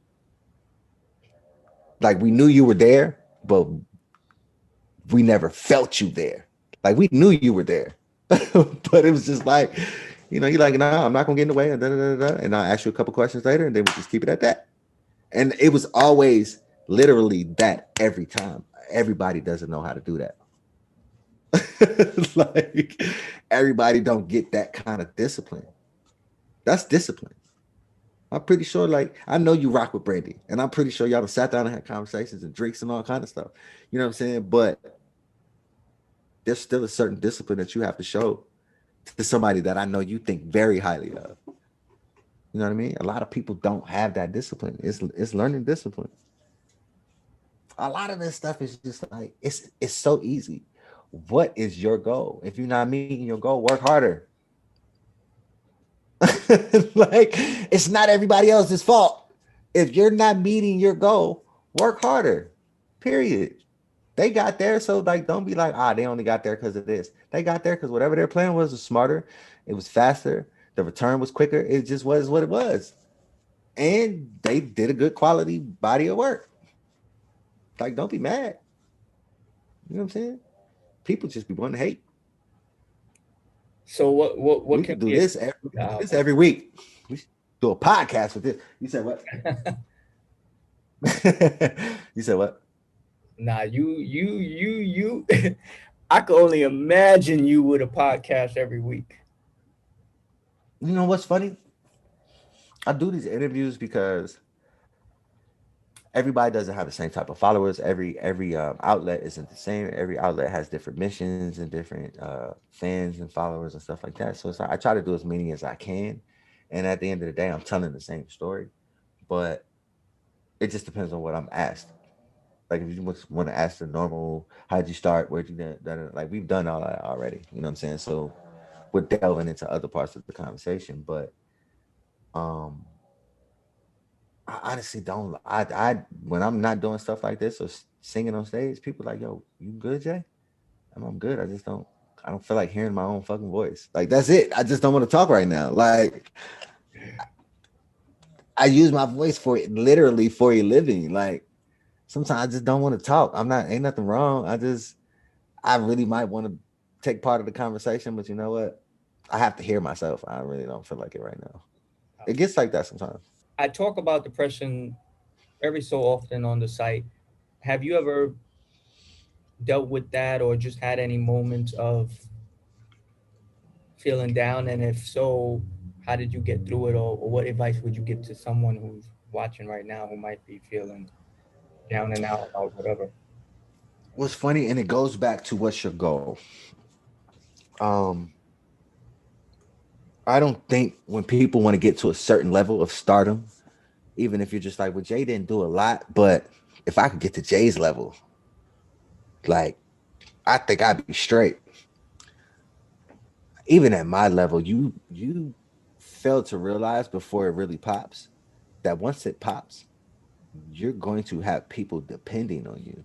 like we knew you were there, but we never felt you there. Like we knew you were there, but it was just like, you're like, no, I'm not gonna get in the way, and and I'll ask you a couple questions later, and then we just keep it at that. And it was always literally that every time. Everybody doesn't know how to do that. Like everybody don't get that kind of discipline. That's discipline. I'm pretty sure, like, I know you rock with Brandy, and I'm pretty sure y'all have sat down and had conversations and drinks and all kind of stuff. You know what I'm saying? But there's still a certain discipline that you have to show to somebody that I know you think very highly of. You know what I mean? A lot of people don't have that discipline. It's learning discipline. A lot of this stuff is just like it's so easy. What is your goal? If you're not meeting your goal, work harder. Like it's not everybody else's fault. If you're not meeting your goal, work harder. Period. They got there, so like don't be like, they only got there because of this. They got there because whatever their plan was smarter, it was faster, the return was quicker. It just was what it was. And they did a good quality body of work. Like, don't be mad. You know what I'm saying? People just be wanting to hate. So what We can could do we this. expect with We the could do this album? every week. We should do a podcast with this. You said what? You said what? Nah, you. I could only imagine you with a podcast every week. You know what's funny? I do these interviews because everybody doesn't have the same type of followers. Every outlet isn't the same. Every outlet has different missions and different fans and followers and stuff like that. So it's like I try to do as many as I can, and at the end of the day, I'm telling the same story. But it just depends on what I'm asked. Like if you want to ask the normal, how'd you start? Where'd you like we've done all that already. You know what I'm saying? So we're delving into other parts of the conversation, but um I honestly don't. I when I'm not doing stuff like this or singing on stage, people like, "Yo, you good, Jay?" I'm good. I just don't. I don't feel like hearing my own fucking voice. Like that's it. I just don't want to talk right now. Like I use my voice for it literally for a living. Like sometimes I just don't want to talk. I'm not. Ain't nothing wrong. I really might want to take part of the conversation, but you know what? I have to hear myself. I really don't feel like it right now. It gets like that sometimes. I talk about depression every so often on the site. Have you ever dealt with that or just had any moments of feeling down? And if so, how did you get through it? Or what advice would you give to someone who's watching right now who might be feeling down and out about whatever? What's funny, and it goes back to what's your goal. Um, I don't think when people want to get to a certain level of stardom, even if you're just like, well, Jay didn't do a lot, but if I could get to Jay's level, like, I think I'd be straight. Even at my level, you fail to realize before it really pops that once it pops, you're going to have people depending on you,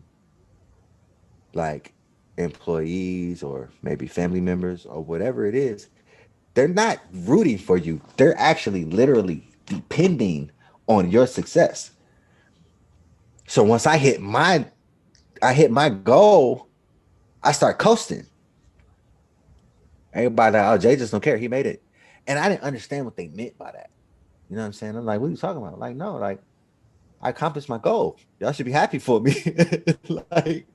like employees or maybe family members or whatever it is. They're not rooting for you. They're actually literally depending on your success. So once I hit my goal, I start coasting. Everybody like, oh, Jay just don't care. He made it. And I didn't understand what they meant by that. You know what I'm saying? I'm like, what are you talking about? Like, no, like I accomplished my goal. Y'all should be happy for me. Like,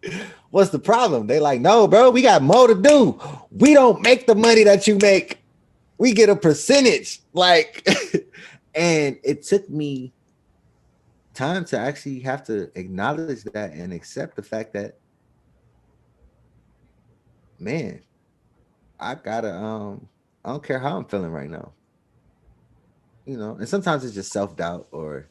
what's the problem? They like, no, bro, we got more to do. We don't make the money that you make. We get a percentage. Like, and it took me time to actually have to acknowledge that and accept the fact that, man, I gotta I don't care how I'm feeling right now. You know, and sometimes it's just self-doubt or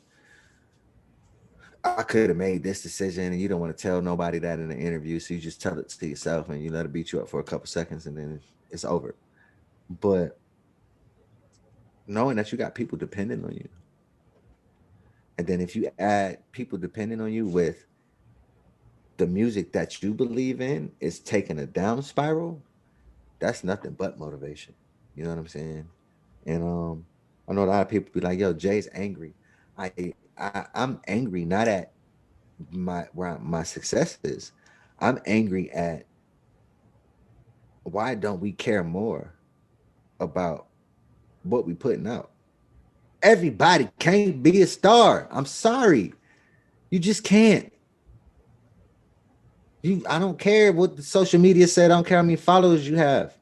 I could have made this decision and you don't want to tell nobody that in an interview. So you just tell it to yourself and you let it beat you up for a couple seconds and then it's over. But knowing that you got people depending on you. And then if you add people depending on you with the music that you believe in is taking a down spiral, that's nothing but motivation. You know what I'm saying? And I know a lot of people be like, "Yo, Jay's angry." I'm angry not at my successes. I'm angry at why don't we care more about what we putting out? Everybody can't be a star. I'm sorry, you just can't. I don't care what the social media said. I don't care how many followers you have.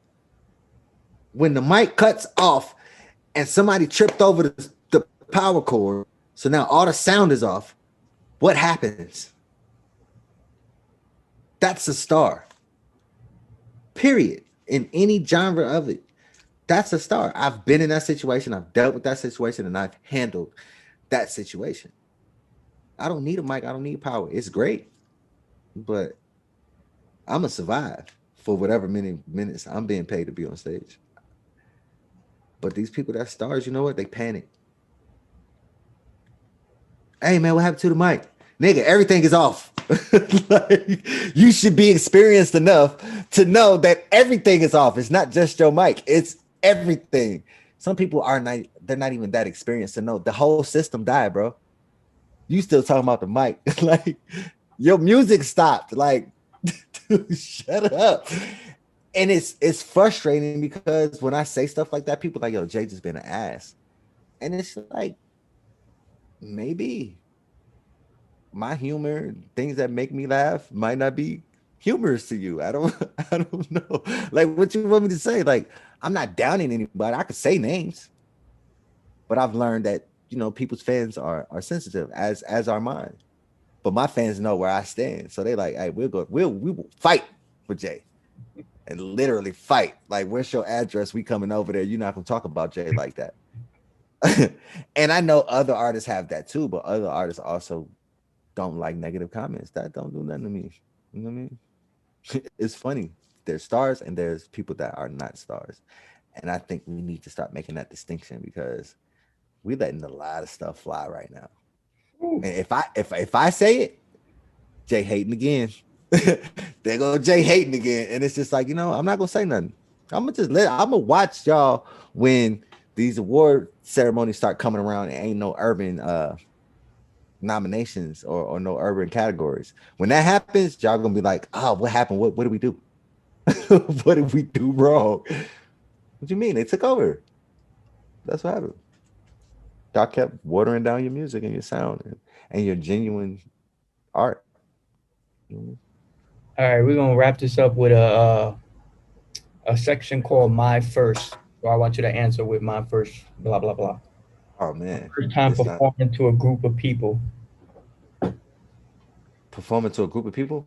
When the mic cuts off and somebody tripped over the power cord, so now all the sound is off. What happens? That's a star. Period. In any genre of it. That's a star. I've been in that situation. I've dealt with that situation and I've handled that situation. I don't need a mic. I don't need power. It's great, but I'm gonna survive for whatever many minutes I'm being paid to be on stage. But these people that stars, you know what? They panic. Hey man, what happened to the mic? Nigga, everything is off. Like, you should be experienced enough to know that everything is off. It's not just your mic, it's everything. Some people are not, they're not even that experienced to know the whole system died, bro. You still talking about the mic. Like your music stopped. Like, dude, shut up. And it's frustrating because when I say stuff like that, people are like, yo, Jay just been an ass. And it's like, maybe my humor, things that make me laugh, might not be humorous to you. I don't I don't know. Like what you want me to say? Like, I'm not downing anybody. I could say names, but I've learned that, you know, people's fans are sensitive as are mine. but my fans know where I stand. So they like, hey, we will fight for Jay. And literally fight. Like, where's your address? We coming over there. You're not gonna talk about Jay like that. And I know other artists have that too, but other artists also don't like negative comments. That don't do nothing to me. You know what I mean? It's funny. There's stars and there's people that are not stars. And I think we need to start making that distinction because we're letting a lot of stuff fly right now. And if I say it, Jay hating again. There go Jay hating again. And it's just like, I'm not gonna say nothing. I'm gonna watch y'all when these award ceremonies start coming around and ain't no urban nominations or no urban categories. When that happens, y'all gonna be like, oh, what happened? What did we do? What did we do wrong? What do you mean? They took over. That's what happened. Y'all kept watering down your music and your sound and your genuine art. Mm-hmm. All right, we're gonna wrap this up with a section called "My First." So I want you to answer with "My first." Blah blah blah. Oh man, First time this not performing to a group of people. performing to a group of people.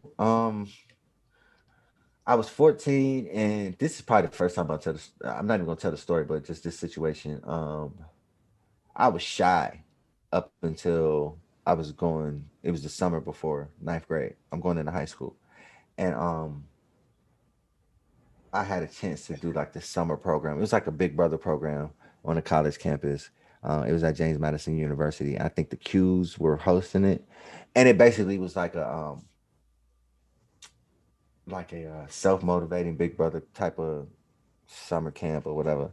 I was 14, and this is probably the first time I'll tell this. I'm not even gonna tell the story, but just this situation. I was shy up until I was going. It was the summer before ninth grade. I'm going into high school, and I had a chance to do like the summer program. It was like a Big Brother program on a college campus. It was at James Madison University. I think the Qs were hosting it, and it basically was like a self motivating Big Brother type of summer camp or whatever.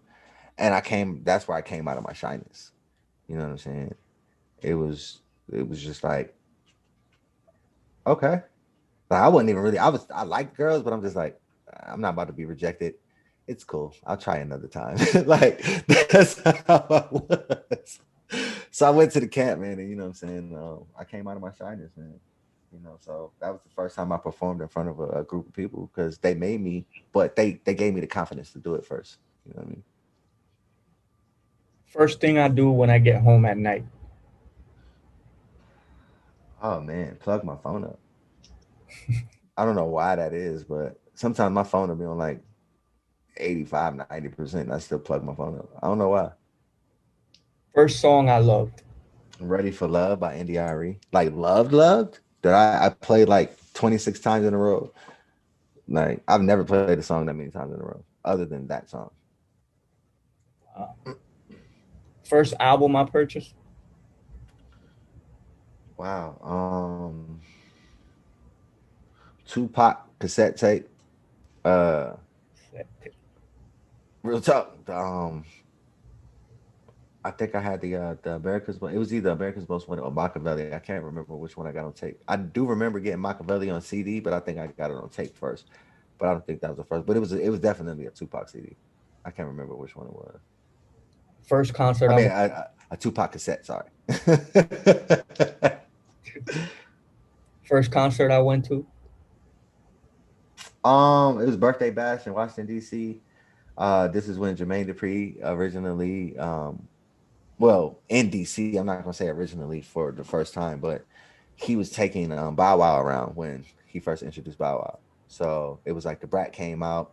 And I came. That's where I came out of my shyness. You know what I'm saying? It was it was just like okay. Like I wasn't even really. I liked girls, but I'm just like I'm not about to be rejected. It's cool. I'll try another time. Like that's how I was. So I went to the camp, man, and you know what I'm saying. I came out of my shyness, man. So that was the first time I performed in front of a group of people because they made me, but they gave me the confidence to do it first. You know what I mean? First thing I do when I get home at night. Oh man, plug my phone up. I don't know why that is, but sometimes my phone will be on like 85, 90%. And I still plug my phone up. I don't know why. First song I loved. Ready for Love by NDRE. Like loved that I played like 26 times in a row. Like I've never played a song that many times in a row, other than that song. Uh, First album I purchased. Wow. Tupac cassette tape. Uh Real talk. I think I had the America's. It was either America's Most Wanted or Machiavelli. I can't remember which one I got on tape. I do remember getting Machiavelli on CD, but I think I got it on tape first. But I don't think that was the first. But it was definitely a Tupac CD. I can't remember which one it was. First concert I I mean, went. a Tupac cassette. Sorry. First concert I went to. It was Birthday Bash in Washington D.C. This is when Jermaine Dupri originally, well, in DC. I'm not gonna say originally for the first time, but he was taking Bow Wow around when he first introduced Bow Wow. So it was like the Brat came out,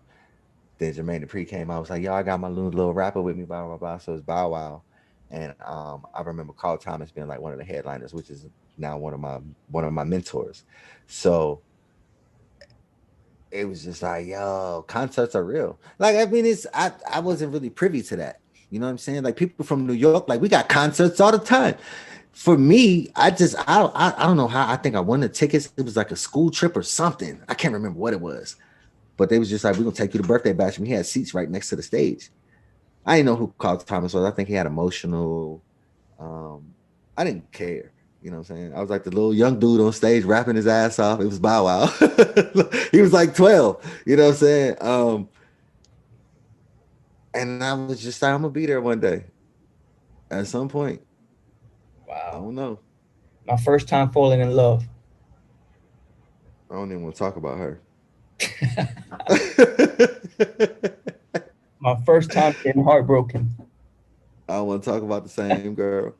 then Jermaine Dupri came out. I was like, yo, I got my little rapper with me, blah blah blah. So it's Bow Wow, and I remember Carl Thomas being like one of the headliners, which is now one of my mentors. So it was just like, yo, concerts are real. Like, I mean, I wasn't really privy to that. You know what I'm saying? Like people from New York, like we got concerts all the time. For me, I don't know how. I think I won the tickets. It was like a school trip or something. I can't remember what it was. But they was just like, we're gonna take you to birthday bash. And we had seats right next to the stage. I didn't know who Carl Thomas was. I think he had emotional. Um, I didn't care. You know what I'm saying? I was like the little young dude on stage rapping his ass off. It was Bow Wow. He was like 12. You know what I'm saying? And I was just like, I'm gonna be there one day at some point. I Wow. don't know. My first time falling in love. I don't even want to talk about her. My first time getting heartbroken. I don't want to talk about the same girl.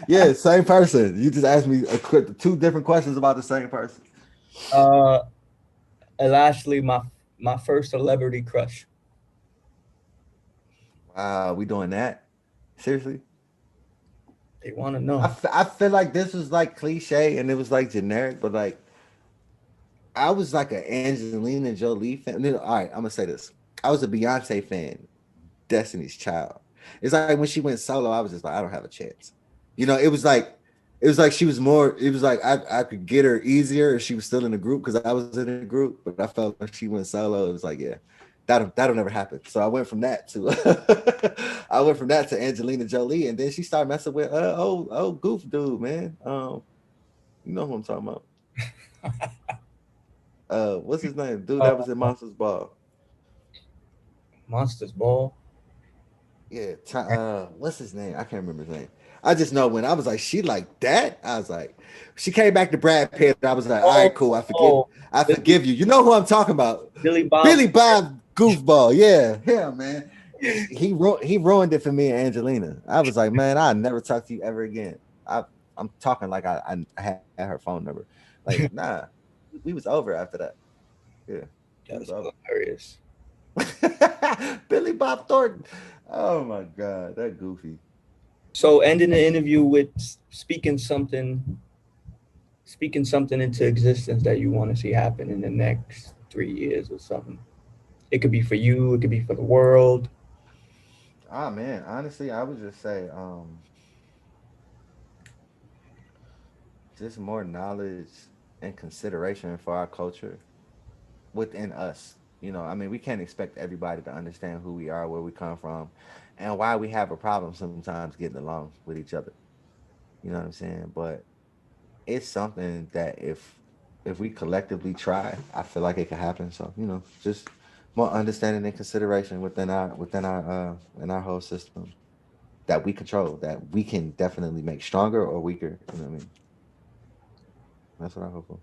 Yeah, same person. You just asked me two different questions about the same person. Uh, and lastly, my first celebrity crush. Wow, we doing that? Seriously? They want to know. I feel like this was like cliche and it was like generic, but like I was like an Angelina Jolie fan. No, all right, I'm gonna say this. I was a Beyonce fan, Destiny's Child. It's like when she went solo, I was just like, I don't have a chance. You know, it was like she was more. It was like I could get her easier if she was still in the group because I was in the group. But I felt when she went solo, it was like, yeah, that'll never happen. So I went from that to I went from that to Angelina Jolie, and then she started messing with goof dude, man. You know who I'm talking about? What's his name? Dude that was in Uh, Monsters Ball. Monsters Ball. Yeah, what's his name? I can't remember his name. I just know when I was like, she like that. I was like, she came back to Brad Pitt. I was like, all right, Oh, cool. oh, I Billy, forgive you. You know who I'm talking about? Billy Bob. Billy Bob Goofball. Yeah, man. He ruined it for me and Angelina. I was like, man, I'll never talk to you ever again. I'm talking like I had her phone number. Like, nah, we was over after that. Yeah, we was That's over. hilarious. Billy Bob Thornton. Oh my god, that goofy. So ending the interview with speaking something into existence that you want to see happen in the next 3 years or something. It could be for you. It could be for the world. Ah man, honestly, I would just say just more knowledge and consideration for our culture within us. You know, I mean, we can't expect everybody to understand who we are, where we come from, and why we have a problem sometimes getting along with each other. You know what I'm saying? But it's something that if we collectively try, I feel like it could happen. So just more understanding and consideration within our in our whole system that we control, that we can definitely make stronger or weaker. You know what I mean? That's what I hope for.